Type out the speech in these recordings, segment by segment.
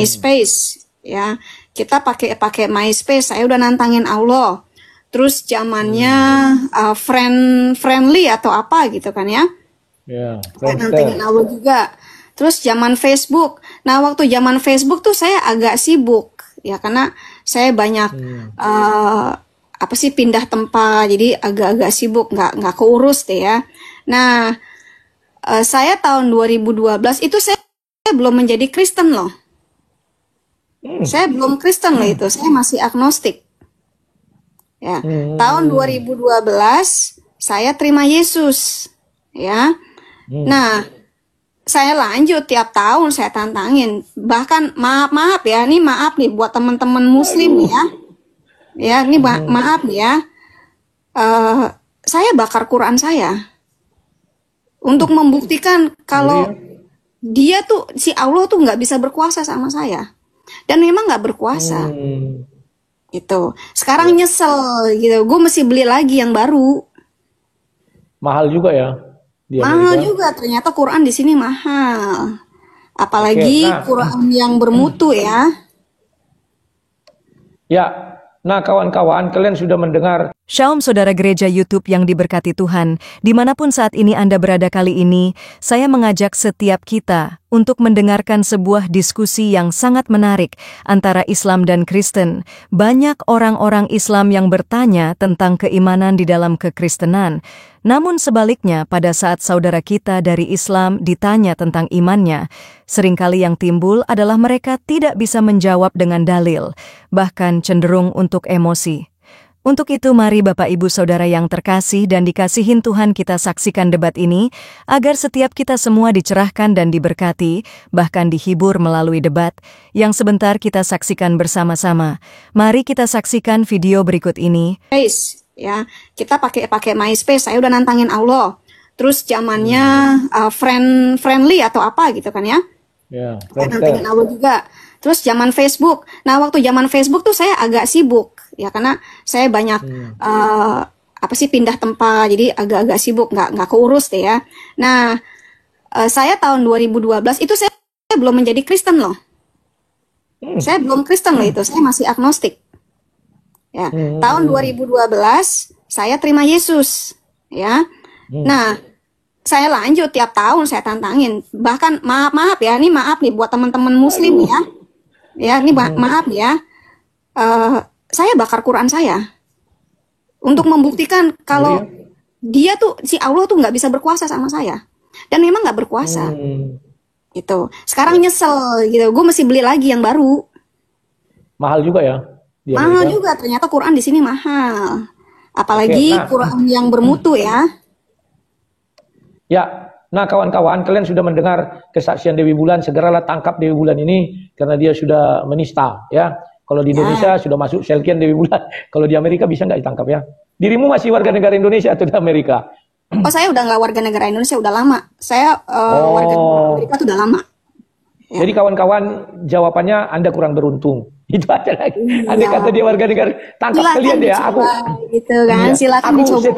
MySpace ya. Kita pakai MySpace, saya udah nantangin Allah. Terus zamannya friendly atau apa gitu kan ya. Ya, Nantangin Allah juga. Terus zaman Facebook. Nah, waktu zaman Facebook tuh saya agak sibuk ya karena saya banyak pindah tempat, jadi agak-agak sibuk, nggak keurus deh ya. Nah, saya tahun 2012 itu saya belum menjadi Kristen loh. Saya belum Kristen loh itu, saya masih agnostik. Ya, tahun 2012 saya terima Yesus, ya. Nah, saya lanjut tiap tahun saya tantangin. Bahkan maaf ya, ini maaf nih buat teman-teman Muslim ya. Ya, ini maaf ya. Saya bakar Quran saya untuk membuktikan kalau dia tuh si Allah tuh nggak bisa berkuasa sama saya. Dan memang nggak berkuasa. Gitu. Sekarang nyesel gitu. Gue mesti beli lagi yang baru. Mahal juga ya. Mahal juga. Ternyata Quran di sini mahal. Apalagi Quran yang bermutu ya. Ya. Nah kawan-kawan, kalian sudah mendengar. Shalom saudara gereja YouTube yang diberkati Tuhan, dimanapun saat ini Anda berada kali ini, saya mengajak setiap kita untuk mendengarkan sebuah diskusi yang sangat menarik antara Islam dan Kristen. Banyak orang-orang Islam yang bertanya tentang keimanan di dalam kekristenan. Namun sebaliknya, pada saat saudara kita dari Islam ditanya tentang imannya, seringkali yang timbul adalah mereka tidak bisa menjawab dengan dalil, bahkan cenderung untuk emosi. Untuk itu mari Bapak Ibu Saudara yang terkasih dan dikasihin Tuhan, kita saksikan debat ini agar setiap kita semua dicerahkan dan diberkati, bahkan dihibur melalui debat yang sebentar kita saksikan bersama-sama. Mari kita saksikan video berikut ini. Ya, kita pakai MySpace, saya udah nantangin Allah. Terus zamannya friendly atau apa gitu kan ya. Ya, nantangin Allah juga. Terus zaman Facebook. Nah, waktu zaman Facebook tuh saya agak sibuk ya karena saya banyak pindah tempat, jadi agak-agak sibuk, nggak keurus deh ya. Nah, saya tahun 2012 itu saya belum menjadi Kristen loh. Saya belum Kristen loh itu, saya masih agnostik. Ya, tahun 2012 saya terima Yesus, ya. Nah, saya lanjut tiap tahun saya tantangin. Bahkan maaf ya, ini maaf nih buat teman-teman Muslim ya. Ya, ini maaf ya. Saya bakar Quran saya untuk membuktikan kalau dia tuh si Allah tuh nggak bisa berkuasa sama saya. Dan memang nggak berkuasa. Gitu. Sekarang nyesel gitu. Gue mesti beli lagi yang baru. Mahal juga ya. Mahal juga, ternyata Quran di sini mahal. Apalagi Quran yang bermutu ya. Ya, nah kawan-kawan, kalian sudah mendengar kesaksian Dewi Bulan. Segeralah tangkap Dewi Bulan ini karena dia sudah menista ya. Kalau di Indonesia sudah masuk Selkian Dewi Bulan. Kalau di Amerika bisa nggak ditangkap ya? Dirimu masih warga negara Indonesia atau di Amerika? Oh, saya udah nggak warga negara Indonesia, udah lama. Saya warga negara Amerika tuh udah lama. Ya. Jadi kawan-kawan, jawabannya Anda kurang beruntung. Itu aja lagi. Anda kata dia warga negara, tangkap silakan kalian ya. Aku gitu kan, silakan dicoba.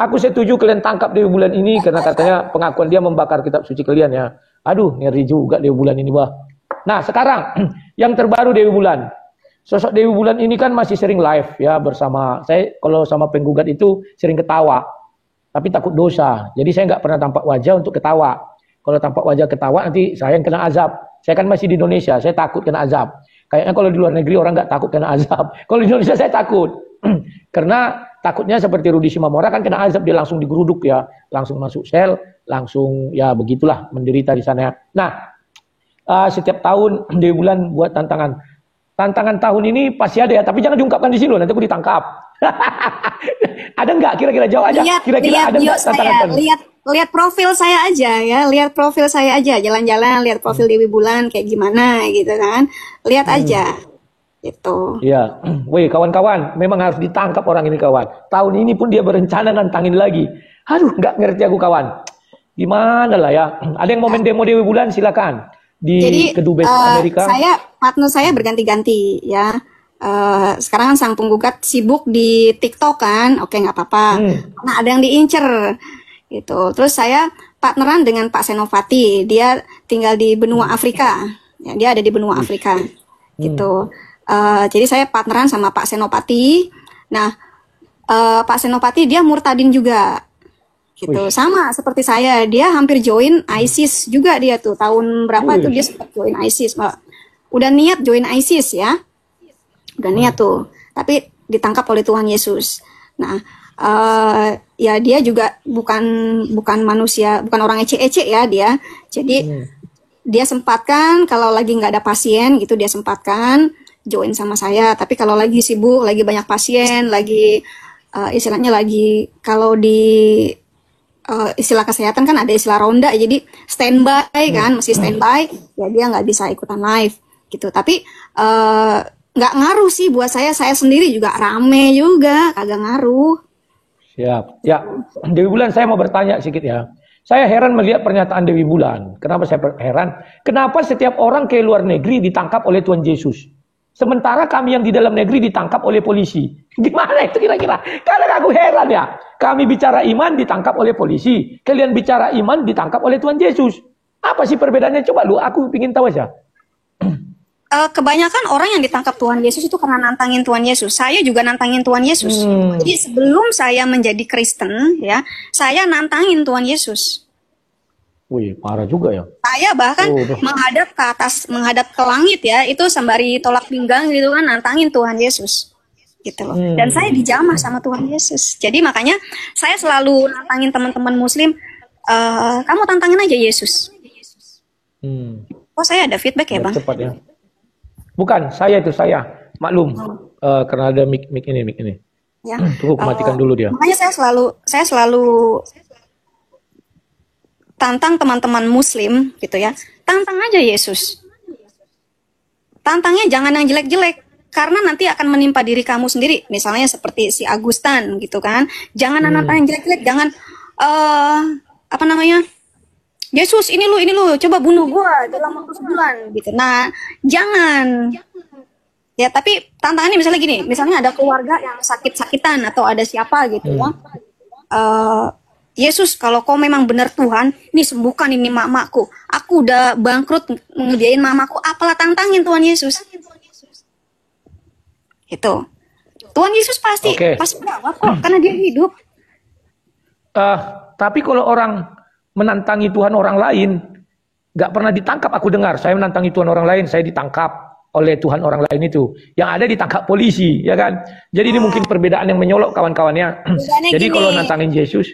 Aku setuju kalian tangkap Dewi Bulan ini karena katanya pengakuan dia membakar kitab suci kalian ya. Aduh, ngeri juga Dewi Bulan ini, Bah. Nah, sekarang yang terbaru Dewi Bulan. Sosok Dewi Bulan ini kan masih sering live ya bersama saya. Kalau sama penggugat itu sering ketawa, tapi takut dosa. Jadi saya nggak pernah tampak wajah untuk ketawa. Kalau tampak wajah ketawa nanti saya yang kena azab. Saya kan masih di Indonesia, saya takut kena azab. Kayaknya kalau di luar negeri orang nggak takut kena azab. Kalau di Indonesia saya takut. Karena takutnya seperti Rudi Simamora kan kena azab, dia langsung digeruduk ya. Langsung masuk sel, langsung ya begitulah menderita di sana. Nah, setiap tahun Dewi Bulan buat tantangan. Tantangan tahun ini pasti ada ya, tapi jangan diungkapkan di sini loh, nanti aku ditangkap. Ada nggak kira-kira jawab aja? Kira-kira ada nggak tantangan? Lihat profil saya aja ya, lihat profil saya aja, jalan-jalan lihat profil Dewi Bulan kayak gimana gitu kan, lihat aja, gitu. Iya, weh kawan-kawan, memang harus ditangkap orang ini kawan. Tahun ini pun dia berencana nantangin lagi. Aduh, nggak ngerti aku kawan. Gimana lah ya? Ada yang mau main demo Dewi Bulan silakan. Di Kedubes Amerika. Partner saya berganti-ganti ya. Sekarang kan sang penggugat sibuk di TikTok kan, oke nggak apa-apa. Nah ada yang diincer gitu. Terus saya partneran dengan Pak Senopati, dia tinggal di benua Afrika Ya, dia ada di benua Afrika, gitu. Jadi saya partneran sama Pak Senopati. Nah, Pak Senopati dia murtadin juga, gitu. Sama seperti saya, dia hampir join ISIS juga dia tuh. Tahun berapa itu dia sempat join ISIS, Mbak. Udah niat join ISIS ya. Udah niat tuh. Tapi ditangkap oleh Tuhan Yesus. Nah, ya dia juga bukan manusia, bukan orang ece-ece ya dia. Jadi dia sempatkan kalau lagi nggak ada pasien gitu, dia sempatkan join sama saya. Tapi kalau lagi sibuk, lagi banyak pasien, lagi istilahnya lagi kalau di istilah kesehatan kan ada istilah ronda, jadi standby kan, mesti standby, ya dia nggak bisa ikutan live gitu. Tapi nggak ngaruh sih buat saya sendiri juga rame juga, kagak ngaruh. Siap. Ya, Dewi Bulan, saya mau bertanya sedikit ya. Saya heran melihat pernyataan Dewi Bulan. Kenapa saya heran? Kenapa setiap orang ke luar negeri ditangkap oleh Tuhan Yesus? Sementara kami yang di dalam negeri ditangkap oleh polisi. Gimana itu kira-kira? Karena aku heran ya. Kami bicara iman ditangkap oleh polisi. Kalian bicara iman ditangkap oleh Tuhan Yesus. Apa sih perbedaannya? Coba lu, aku ingin tahu aja. Kebanyakan orang yang ditangkap Tuhan Yesus itu karena nantangin Tuhan Yesus. Saya juga nantangin Tuhan Yesus. Jadi sebelum saya menjadi Kristen, ya, saya nantangin Tuhan Yesus. Wih, parah juga ya. Saya bahkan menghadap ke atas, menghadap ke langit ya, itu sembari tolak pinggang gitu kan, nantangin Tuhan Yesus. Gitu loh. Dan saya dijamah sama Tuhan Yesus. Jadi makanya saya selalu nantangin teman-teman Muslim, kamu tantangin aja Yesus. Oh, saya ada feedback ya, Bang? Cepat ya. Bukan, saya maklum, karena ada mic ini. Ya. Tunggu, matikan dulu dia. Makanya saya selalu tantang teman-teman Muslim gitu ya, tantang aja Yesus. Tantangnya jangan yang jelek-jelek, karena nanti akan menimpa diri kamu sendiri. Misalnya seperti si Agustan gitu kan, jangan nantang yang jelek-jelek, jangan apa namanya? Yesus ini lu coba bunuh gua dalam waktu sebulan gitu. Nah, jangan. Ya, tapi tantangannya misalnya gini, misalnya ada keluarga yang sakit-sakitan atau ada siapa gitu ya. Yesus, kalau kau memang benar Tuhan, nih sembuhkan ini mamaku. Aku udah bangkrut ngebiayain mamaku, apalah tantangin Tuhan Yesus. Itu. Tuhan Yesus pasti jawab kok, karena dia hidup. Tapi kalau orang menantangi Tuhan orang lain, nggak pernah ditangkap. Aku dengar, saya menantangi Tuhan orang lain, saya ditangkap oleh Tuhan orang lain itu. Yang ada ditangkap polisi, ya kan? Jadi ini mungkin perbedaan yang menyolok kawan-kawannya. Jadi gini, kalau nantangin Yesus,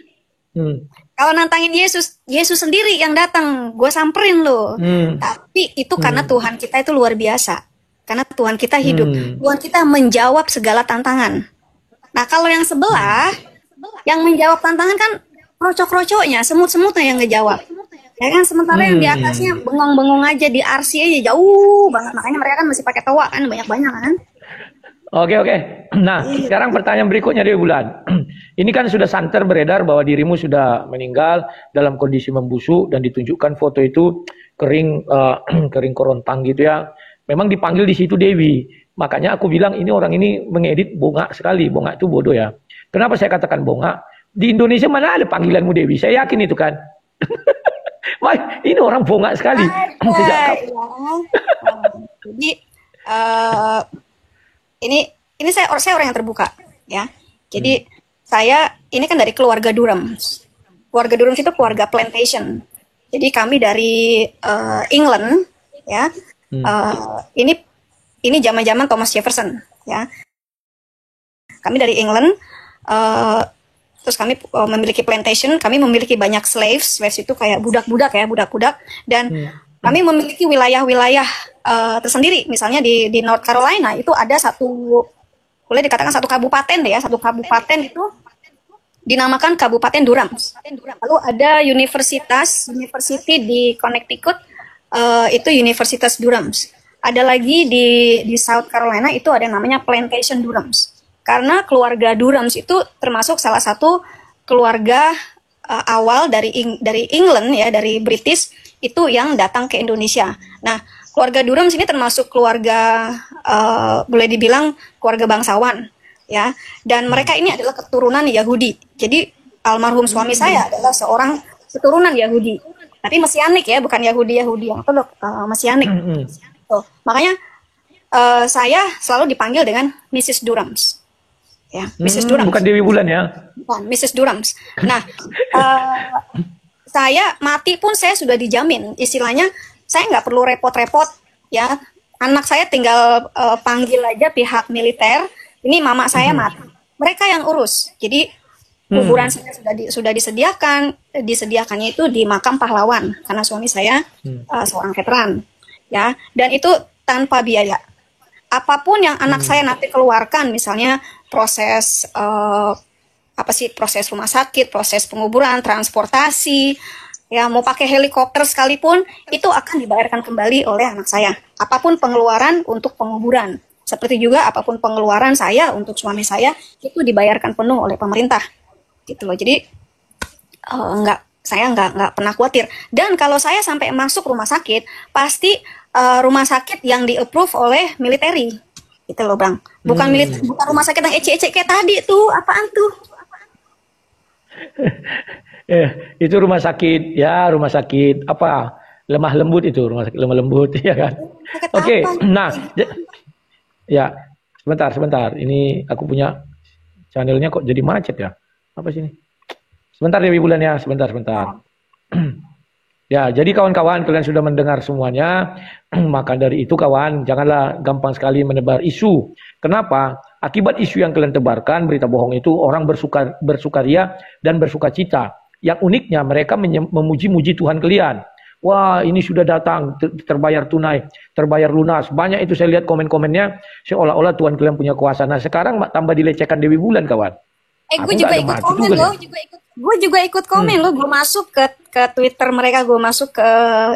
kalau nantangin Yesus, Yesus sendiri yang datang, gue samperin lo. Tapi itu karena Tuhan kita itu luar biasa. Karena Tuhan kita hidup, Tuhan kita menjawab segala tantangan. Nah, kalau yang sebelah, yang menjawab tantangan kan krocok-krocoknya, semut-semutnya yang ngejawab. Ya kan, sementara yang di atasnya bengong-bengong aja, di RC aja jauh banget. Makanya mereka kan masih pakai toa kan, banyak-banyak kan. Oke. Nah, sekarang pertanyaan berikutnya Dewi Bulan. Ini kan sudah santer beredar bahwa dirimu sudah meninggal dalam kondisi membusuk dan ditunjukkan foto itu kering korontang gitu ya. Memang dipanggil di situ Dewi. Makanya aku bilang ini orang ini mengedit bongak sekali. Bongak itu bodoh ya. Kenapa saya katakan bongak? Di Indonesia mana ada panggilanmu Dewi? Saya yakin itu kan. Ini orang bongak sekali. Jadi ini saya orang yang terbuka ya. Jadi saya ini kan dari keluarga Durhams. Keluarga Durhams itu keluarga plantation. Jadi kami dari England ya. Ini zaman-zaman Thomas Jefferson ya. Kami dari England. Terus kami memiliki plantation, kami memiliki banyak slaves itu kayak budak-budak ya, budak-budak. Dan kami memiliki wilayah-wilayah tersendiri. Misalnya di North Carolina itu ada boleh dikatakan satu kabupaten deh ya, satu kabupaten itu dinamakan Kabupaten Durham. Lalu ada university di Connecticut, itu Universitas Durham. Ada lagi di South Carolina itu ada namanya Plantation Durham. Karena keluarga Durhams itu termasuk salah satu keluarga awal dari England ya, dari British itu yang datang ke Indonesia. Nah, keluarga Durhams ini termasuk keluarga boleh dibilang keluarga bangsawan ya. Dan mereka ini adalah keturunan Yahudi. Jadi almarhum suami saya adalah seorang keturunan Yahudi. Tapi mesianik ya, bukan Yahudi yang teluk, mesianik. Tuh, makanya saya selalu dipanggil dengan Mrs. Durams. Ya, Mrs. Durams. Bukan Dewi Bulan ya? Bukan, Mrs. Durams. Nah, saya mati pun saya sudah dijamin. Istilahnya, saya nggak perlu repot-repot, ya. Anak saya tinggal panggil aja pihak militer. Ini mama saya mati. Mereka yang urus. Jadi kuburan saya sudah disediakannya itu di makam pahlawan karena suami saya seorang veteran, ya. Dan itu tanpa biaya. Apapun yang anak saya nanti keluarkan, misalnya proses proses rumah sakit, proses penguburan, transportasi, ya mau pakai helikopter sekalipun itu akan dibayarkan kembali oleh anak saya. Apapun pengeluaran untuk penguburan, seperti juga apapun pengeluaran saya untuk suami saya itu dibayarkan penuh oleh pemerintah, gitu loh. Jadi saya nggak pernah khawatir. Dan kalau saya sampai masuk rumah sakit, pasti rumah sakit yang di-approve oleh militeri, gitu loh, Bang. Bukan bukan rumah sakit yang ecek-ecek kayak tadi tuh, apaan tuh? Itu rumah sakit apa, lemah lembut, itu rumah sakit lemah lembut ya kan. Oke. Nah ya, sebentar ini aku punya channelnya kok jadi macet ya, apa sih ini, sebentar Dewi Bulan ya, sebentar. Ya, jadi kawan-kawan, kalian sudah mendengar semuanya. Maka dari itu kawan, janganlah gampang sekali menebar isu. Kenapa? Akibat isu yang kalian tebarkan, berita bohong itu, orang bersukaria dan bersukacita. Yang uniknya mereka memuji-muji Tuhan kalian. Wah, ini sudah datang, terbayar tunai, terbayar lunas. Banyak itu saya lihat komen-komennya, seolah-olah Tuhan kalian punya kuasa. Nah, sekarang tambah dilecehkan Dewi Bulan, kawan. Gue juga ikut komen loh, gue juga ikut komen loh. Gue masuk ke Twitter mereka, gue masuk ke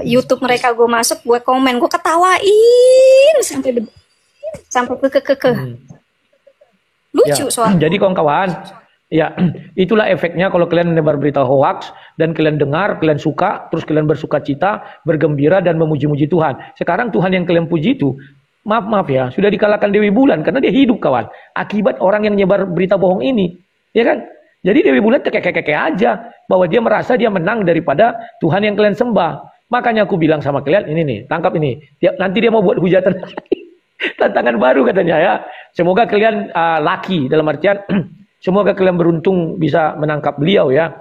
YouTube mereka, gue komen, gue ketawain sampai ke lucu ya, soalnya. Jadi kawan-kawan, ya itulah efeknya kalau kalian menebar berita hoax dan kalian dengar, kalian suka, terus kalian bersukacita, bergembira dan memuji-muji Tuhan. Sekarang Tuhan yang kalian puji itu, maaf ya, sudah dikalahkan Dewi Bulan karena dia hidup, kawan. Akibat orang yang menyebar berita bohong ini, ya kan? Jadi Dewi Bulan kekek aja bahwa dia merasa dia menang daripada Tuhan yang kalian sembah. Makanya aku bilang sama kalian, ini nih, tangkap ini. Nanti dia mau buat hujatan tantangan baru katanya ya. Semoga kalian lucky, dalam artian semoga kalian beruntung bisa menangkap beliau ya.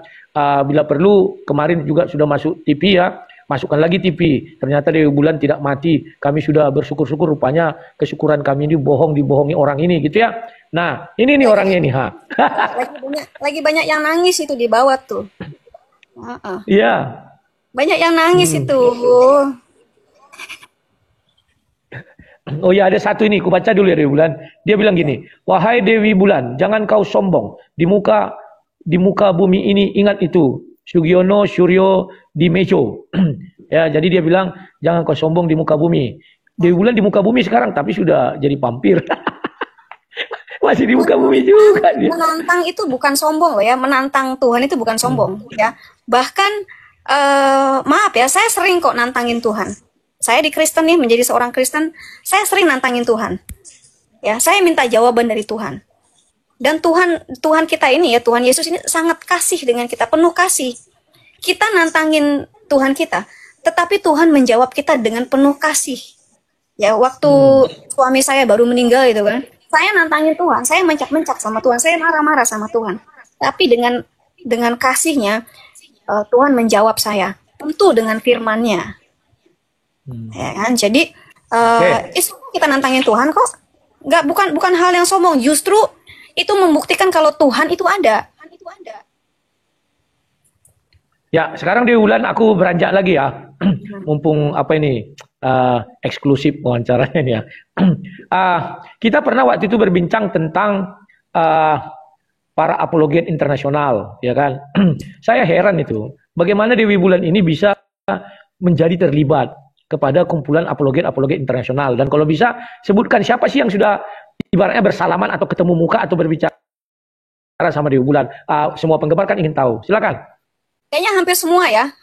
Bila perlu, kemarin juga sudah masuk TV ya. Masukkan lagi TV. Ternyata Dewi Bulan tidak mati. Kami sudah bersyukur-syukur, rupanya kesyukuran kami ini dibohongi orang ini gitu ya. Nah, ini nih orangnya nih, lagi banyak yang nangis itu di bawah tuh. Iya. Banyak yang nangis itu. Oh ya, ada satu ini, ku baca dulu ya Dewi Bulan. Dia bilang gini, wahai Dewi Bulan, jangan kau sombong di muka bumi ini, ingat itu Sugiono Suryo Dimejo. Ya, jadi dia bilang jangan kau sombong di muka bumi. Dewi Bulan di muka bumi sekarang, tapi sudah jadi vampir. Masih di muka bumi juga dia. Menantang itu bukan sombong loh ya, menantang Tuhan itu bukan sombong ya. Bahkan maaf ya, saya sering kok nantangin Tuhan. Saya di Kristen nih, menjadi seorang Kristen, saya sering nantangin Tuhan. Ya, saya minta jawaban dari Tuhan. Dan Tuhan kita ini ya, Tuhan Yesus ini sangat kasih dengan kita, penuh kasih. Kita nantangin Tuhan kita, tetapi Tuhan menjawab kita dengan penuh kasih. Ya, waktu suami saya baru meninggal itu kan, saya nantangin Tuhan, saya mencak-mencak sama Tuhan, saya marah-marah sama Tuhan. Tapi dengan kasihnya, Tuhan menjawab saya, tentu dengan firman-Nya. Ya kan? Jadi kita nantangin Tuhan kok. Bukan hal yang sombong, justru itu membuktikan kalau Tuhan itu ada. Ya, sekarang di bulan aku beranjak lagi ya. Mumpung eksklusif wawancaranya nih ya. Kita pernah waktu itu berbincang tentang para apologet internasional, ya kan? Saya heran itu, bagaimana Dewi Bulan ini bisa menjadi terlibat kepada kumpulan apologet internasional. Dan kalau bisa, sebutkan siapa sih yang sudah ibaratnya bersalaman atau ketemu muka atau berbicara sama Dewi Bulan. Semua penggemar kan ingin tahu. Silakan. Kayaknya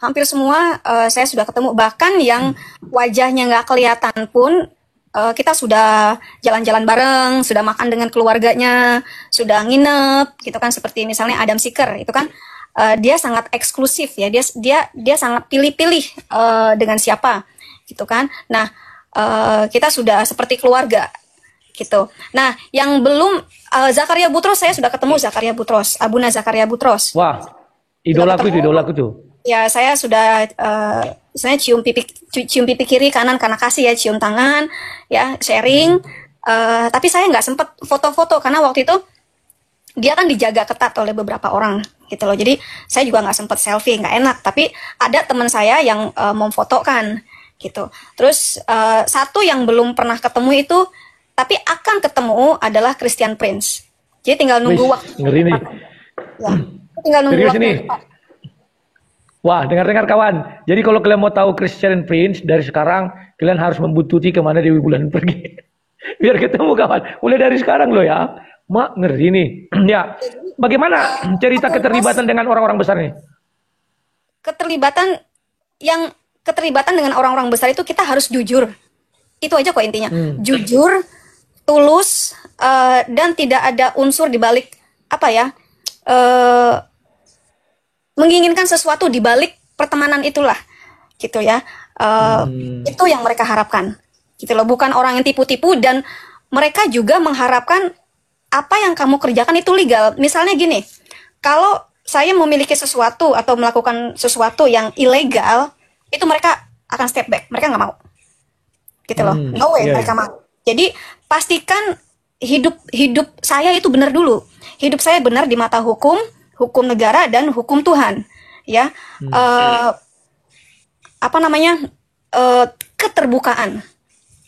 hampir semua saya sudah ketemu. Bahkan yang wajahnya nggak kelihatan pun, kita sudah jalan-jalan bareng, sudah makan dengan keluarganya, sudah nginep, gitu kan. Seperti misalnya Adam Seeker, itu kan dia sangat eksklusif ya, dia sangat pilih-pilih dengan siapa gitu kan. Nah, kita sudah seperti keluarga gitu. Nah, yang belum Zakaria Butros, saya sudah ketemu Zakaria Butros, Abuna Zakaria Butros. Wah, idolaku tuh. Ya, saya sudah saya cium pipi kiri kanan karena kasih ya, cium tangan ya, sharing. Tapi saya nggak sempat foto-foto karena waktu itu dia kan dijaga ketat oleh beberapa orang gitu loh. Jadi saya juga nggak sempat selfie, nggak enak. Tapi ada teman saya yang memfotokan gitu. Terus satu yang belum pernah ketemu itu, tapi akan ketemu adalah Christian Prince. Jadi tinggal nunggu waktu. Ngeri nih. Ya, tinggal nunggu Serius waktu. nih. Wah, dengar-dengar kawan. Jadi kalau kalian mau tahu Christian Prince dari sekarang, kalian harus membuntuti kemana Dewi Bulan pergi. Biar ketemu kawan. Mulai dari sekarang loh ya. Mak, ngeri nih. Ya, bagaimana cerita keterlibatan dengan orang-orang besar nih? Keterlibatan dengan orang-orang besar itu kita harus jujur. Itu aja kok intinya. Jujur, tulus, dan tidak ada unsur di balik apa ya? Menginginkan sesuatu di balik pertemanan itulah. Gitu ya. Itu yang mereka harapkan. Gitu loh, bukan orang yang tipu-tipu, dan mereka juga mengharapkan apa yang kamu kerjakan itu legal. Misalnya gini, kalau saya memiliki sesuatu atau melakukan sesuatu yang ilegal, itu mereka akan step back. Mereka nggak mau. Gitu loh. No way mereka mau. Jadi pastikan hidup saya itu benar dulu. Hidup saya benar di mata hukum negara dan hukum Tuhan. Ya. Keterbukaan.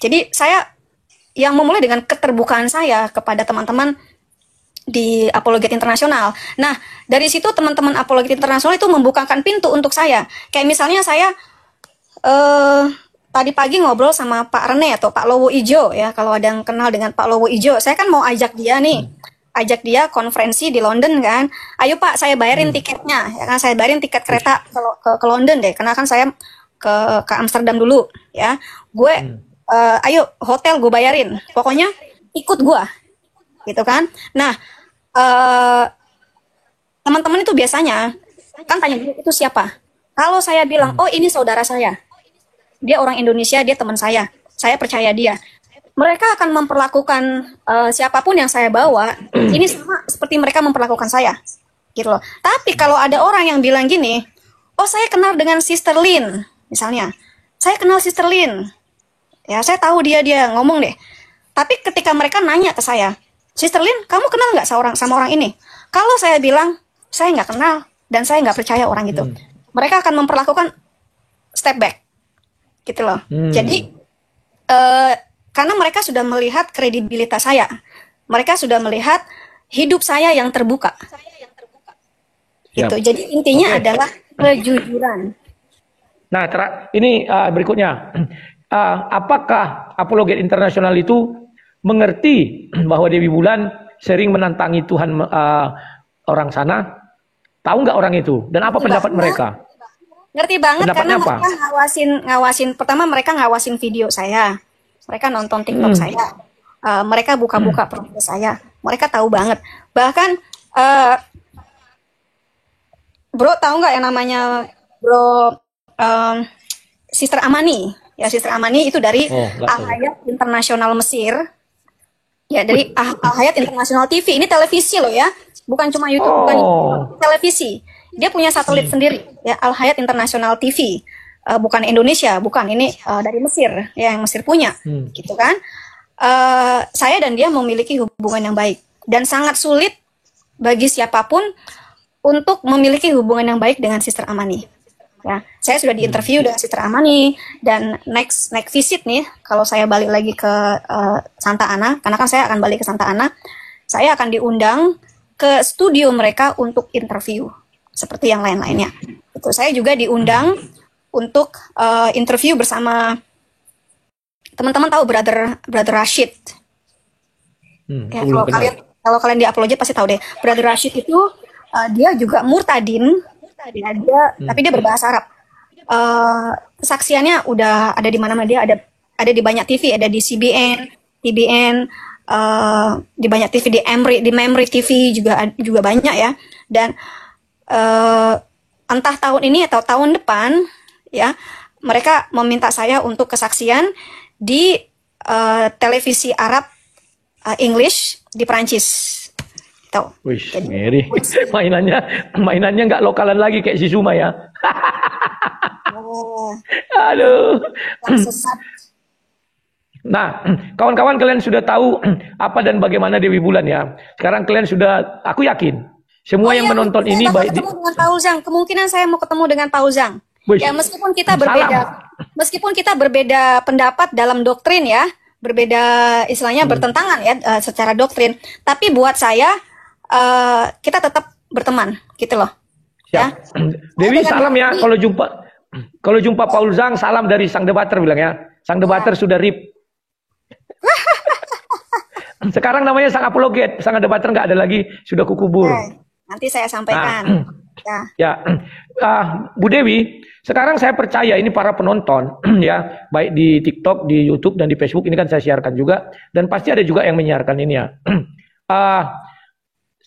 Jadi saya yang memulai dengan keterbukaan saya kepada teman-teman di Apologet Internasional. Nah, dari situ teman-teman Apologet Internasional itu membukakan pintu untuk saya. Kayak misalnya saya tadi pagi ngobrol sama Pak Rene atau Pak Lowo Ijo ya, kalau ada yang kenal dengan Pak Lowo Ijo. Saya kan mau ajak dia nih, ajak dia konferensi di London kan. Ayo Pak, saya bayarin tiketnya, ya kan, saya bayarin tiket kereta ke London deh, karena kan saya ke Amsterdam dulu ya. Gue ayo hotel gue bayarin, pokoknya ikut gue, gitu kan. Nah, teman-teman itu biasanya kan tanya dulu itu siapa. Kalau saya bilang, oh ini saudara saya, dia orang Indonesia, dia teman saya percaya dia, mereka akan memperlakukan siapapun yang saya bawa ini sama seperti mereka memperlakukan saya, gitu loh. Tapi kalau ada orang yang bilang gini, oh saya kenal dengan Sister Lynn, misalnya, saya kenal Sister Lynn, ya saya tahu dia ngomong deh. Tapi ketika mereka nanya ke saya, Sister Lynn, kamu kenal nggak sama orang ini? Kalau saya bilang saya nggak kenal dan saya nggak percaya orang itu, mereka akan memperlakukan step back, gitu loh. Jadi karena mereka sudah melihat kredibilitas saya, mereka sudah melihat hidup saya yang terbuka, gitu. Jadi intinya adalah kejujuran. Nah, ini berikutnya. Apakah Apologet Internasional itu mengerti bahwa Dewi Bulan sering menantangi Tuhan orang sana? Tahu nggak orang itu? Dan apa pendapat mereka? Ngerti banget. Pendapatnya karena mereka ngawasin. Pertama mereka ngawasin video saya. Mereka nonton TikTok saya. Mereka buka-buka profil saya. Mereka tahu banget. Bahkan bro, tahu nggak yang namanya bro Sister Amani? Ya, Sister Amani itu dari Al-Hayat Internasional Mesir. Ya, dari Al-Hayat Internasional TV. Ini televisi loh ya. Bukan cuma YouTube, bukan YouTube, televisi. Dia punya satelit sendiri, ya, Al-Hayat Internasional TV. Bukan Indonesia, bukan. Ini dari Mesir, ya, yang Mesir punya. Gitu kan. Saya dan dia memiliki hubungan yang baik. Dan sangat sulit bagi siapapun untuk memiliki hubungan yang baik dengan Sister Amani. Ya, saya sudah diinterview dengan Sister Amani, dan next visit nih, kalau saya balik lagi ke Santa Ana, karena kan saya akan balik ke Santa Ana, saya akan diundang ke studio mereka untuk interview seperti yang lain-lainnya. Itu saya juga diundang untuk interview bersama teman-teman tahu Brother Rashid. Ya, kalau kalian di Apologet pasti tahu deh. Brother Rashid itu dia juga murtadin. Ya, tapi dia berbahasa Arab. Kesaksiannya udah ada di mana-mana. Dia ada di banyak TV, ada di CBN, TBN, di banyak TV, di Memri TV juga banyak ya. Dan eh, entah tahun ini atau tahun depan, ya, mereka meminta saya untuk kesaksian di televisi Arab English di Perancis. Tuh. Wih, Mary, mainannya nggak lokalan lagi kayak si Suma ya. Aduh. Sesat. Nah, kawan-kawan kalian sudah tahu apa dan bagaimana Dewi Bulan ya. Sekarang kalian sudah, aku yakin semua yang menonton ini baik ketemu dengan Pak Uzang. Kemungkinan saya mau ketemu dengan Pak Uzang. Ya, meskipun kita berbeda pendapat dalam doktrin ya, berbeda istilahnya bertentangan ya secara doktrin. Tapi buat saya kita tetap berteman, gitu loh. Siap. Ya. Dewi salam ya kalau jumpa Paul Zhang, salam dari sang debater bilang ya. Sang debater sudah rip. Sekarang namanya sang apologet, sang debater nggak ada lagi, sudah kukubur. Nanti saya sampaikan. Bu Dewi, sekarang saya percaya ini para penonton ya, baik di TikTok, di YouTube dan di Facebook ini kan saya siarkan juga, dan pasti ada juga yang menyiarkan ini ya.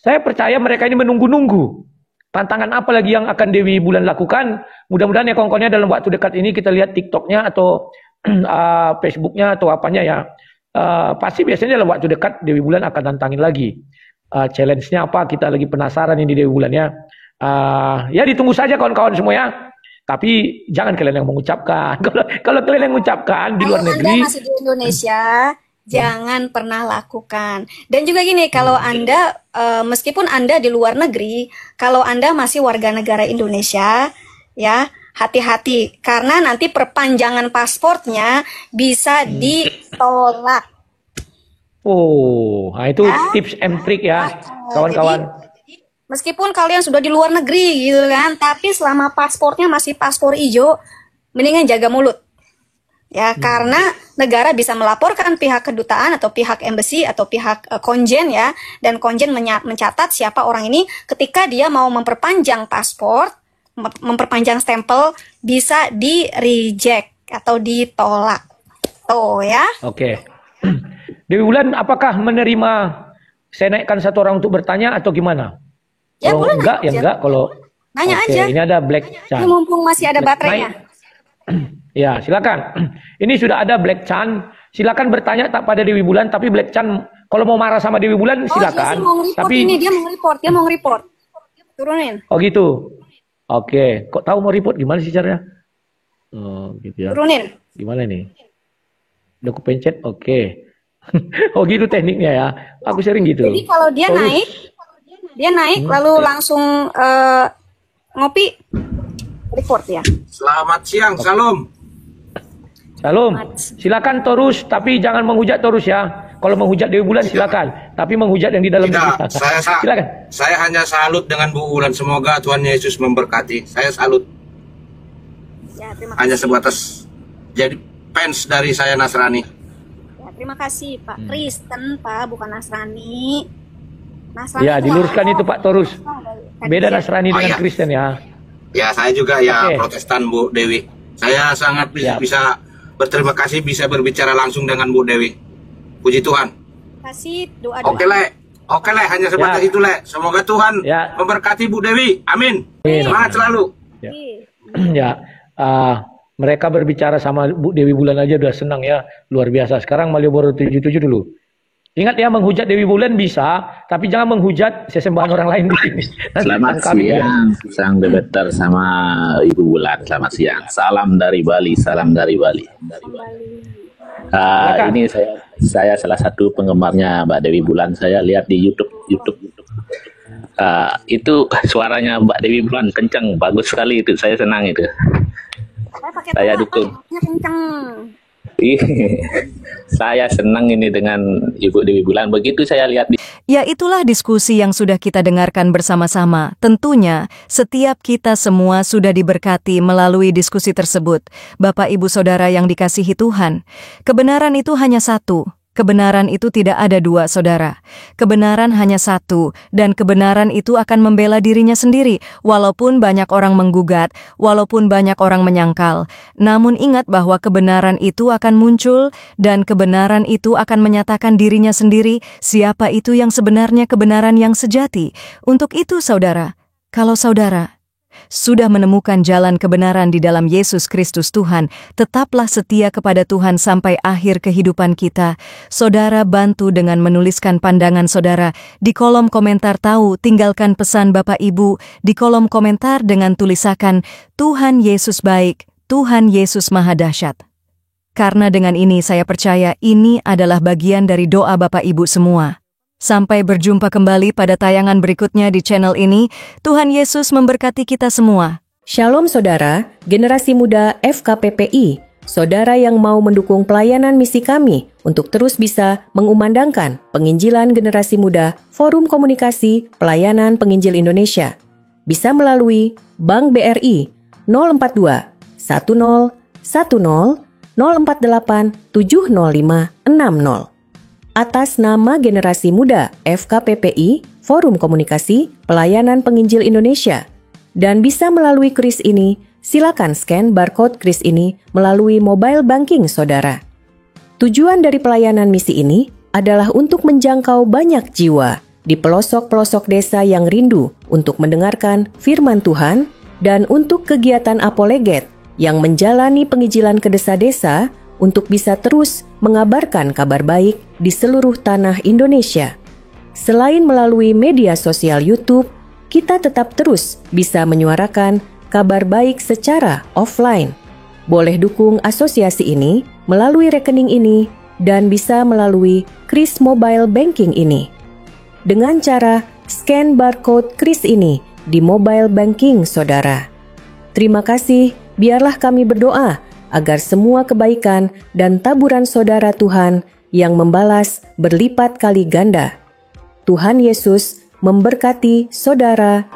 Saya percaya mereka ini menunggu-nunggu tantangan apa lagi yang akan Dewi Bulan lakukan. Mudah-mudahan ya kawan-kawannya dalam waktu dekat ini kita lihat TikToknya atau Facebooknya atau apanya ya. Pasti biasanya dalam waktu dekat Dewi Bulan akan tantangin lagi. Challenge-nya apa, kita lagi penasaran ini Dewi Bulan ya. Ya ditunggu saja kawan-kawan semua ya. Tapi jangan kalian yang mengucapkan. Kalau kalian yang mengucapkan di luar negeri, Anda masih di Indonesia, jangan pernah lakukan. Dan juga gini, kalau Anda meskipun Anda di luar negeri, kalau Anda masih warga negara Indonesia, ya hati-hati karena nanti perpanjangan pasportnya bisa ditolak. nah itu tips and trick ya, kawan-kawan. Meskipun kalian sudah di luar negeri gitu kan, tapi selama paspornya masih paspor hijau, mendingan jaga mulut. Ya, karena negara bisa melaporkan pihak kedutaan atau pihak embassy atau pihak konjen ya, dan konjen mencatat siapa orang ini ketika dia mau memperpanjang paspor, memperpanjang stempel, bisa di-reject atau ditolak. Tuh ya. Oke. Dewi Bulan, apakah menerima saya naikkan satu orang untuk bertanya atau gimana? Ya, kalau boleh enggak, ya aja. enggak. Kalau nanya aja. Ini ada Black Chan. Ini mumpung masih ada baterainya. Ya, silakan. Ini sudah ada Black Chan. Silakan bertanya tak pada Dewi Bulan, tapi Black Chan kalau mau marah sama Dewi Bulan silakan. Tapi ini dia mau report. Turunin. Oh gitu. Oke, kok tahu mau report gimana sih caranya? Oh, gitu ya. Turunin. Gimana nih? Udah aku pencet, oke. Oh gitu tekniknya ya. Aku sering gitu. Jadi kalau dia naik lalu langsung ngopi, report ya. Selamat siang, salam. Salam. Silakan Torus, tapi jangan menghujat Torus ya. Kalau menghujat Dewi Bulan silakan, tapi menghujat yang di dalam Tidak, silakan. Saya hanya salut dengan Bu Bulan. Semoga Tuhan Yesus memberkati. Saya salut. Ya, terima kasih. Hanya sebatas jadi fans dari saya Nasrani. Ya, terima kasih Pak. Kristen Pak, bukan Nasrani. Nasrani Ya, diluruskan itu Pak Torus. Beda Nasrani dengan iya. Kristen ya. Ya, saya juga Protestan Bu Dewi. Saya sangat bisa berterima kasih bisa berbicara langsung dengan Bu Dewi. Puji Tuhan. Kasih doa. Oke, Le, hanya sebatas itu, Le. Semoga Tuhan memberkati Bu Dewi. Amin. Semangat selalu. Ya, mereka berbicara sama Bu Dewi Bulan aja udah senang ya, luar biasa. Sekarang Malioboro 77 dulu. Ingat ya, menghujat Dewi Bulan bisa, tapi jangan menghujat sesembahan orang lain di sini. Selamat siang, sang debater sama Ibu Bulan. Selamat siang. Salam dari Bali, salam dari Bali. Ini saya salah satu penggemarnya Mbak Dewi Bulan. Saya lihat di YouTube. Itu suaranya Mbak Dewi Bulan kencang, bagus sekali itu. Saya senang itu. Saya dukung. Saya senang ini dengan Ibu Dewi Bulan. Begitu saya lihat di... Ya, itulah diskusi yang sudah kita dengarkan bersama-sama. Tentunya setiap kita semua sudah diberkati melalui diskusi tersebut. Bapak Ibu Saudara yang dikasihi Tuhan, kebenaran itu hanya satu. Kebenaran itu tidak ada dua, saudara. Kebenaran hanya satu, dan kebenaran itu akan membela dirinya sendiri, walaupun banyak orang menggugat, walaupun banyak orang menyangkal. Namun ingat bahwa kebenaran itu akan muncul, dan kebenaran itu akan menyatakan dirinya sendiri, siapa itu yang sebenarnya kebenaran yang sejati. Untuk itu, saudara, Kalau saudara sudah menemukan jalan kebenaran di dalam Yesus Kristus Tuhan, tetaplah setia kepada Tuhan sampai akhir kehidupan kita. Saudara bantu dengan menuliskan pandangan saudara di kolom komentar. Tinggalkan pesan Bapak Ibu di kolom komentar dengan tulisakan, Tuhan Yesus baik, Tuhan Yesus maha dahsyat. Karena dengan ini saya percaya ini adalah bagian dari doa Bapak Ibu semua. Sampai berjumpa kembali pada tayangan berikutnya di channel ini. Tuhan Yesus memberkati kita semua. Shalom saudara, generasi muda FKPPI, saudara yang mau mendukung pelayanan misi kami untuk terus bisa mengumandangkan penginjilan generasi muda Forum Komunikasi Pelayanan Penginjil Indonesia. Bisa melalui Bank BRI 042 10 10 048 705 60. Atas nama generasi muda FKPPI, Forum Komunikasi Pelayanan Penginjil Indonesia. Dan bisa melalui kris ini, silakan scan barcode kris ini melalui mobile banking saudara. Tujuan dari pelayanan misi ini adalah untuk menjangkau banyak jiwa di pelosok-pelosok desa yang rindu untuk mendengarkan firman Tuhan dan untuk kegiatan apoleget yang menjalani penginjilan ke desa-desa untuk bisa terus mengabarkan kabar baik di seluruh tanah Indonesia. Selain melalui media sosial YouTube, kita tetap terus bisa menyuarakan kabar baik secara offline. Boleh dukung asosiasi ini melalui rekening ini dan bisa melalui kris mobile banking ini. Dengan cara scan barcode kris ini di mobile banking saudara. Terima kasih, biarlah kami berdoa agar semua kebaikan dan taburan saudara Tuhan yang membalas berlipat kali ganda. Tuhan Yesus memberkati saudara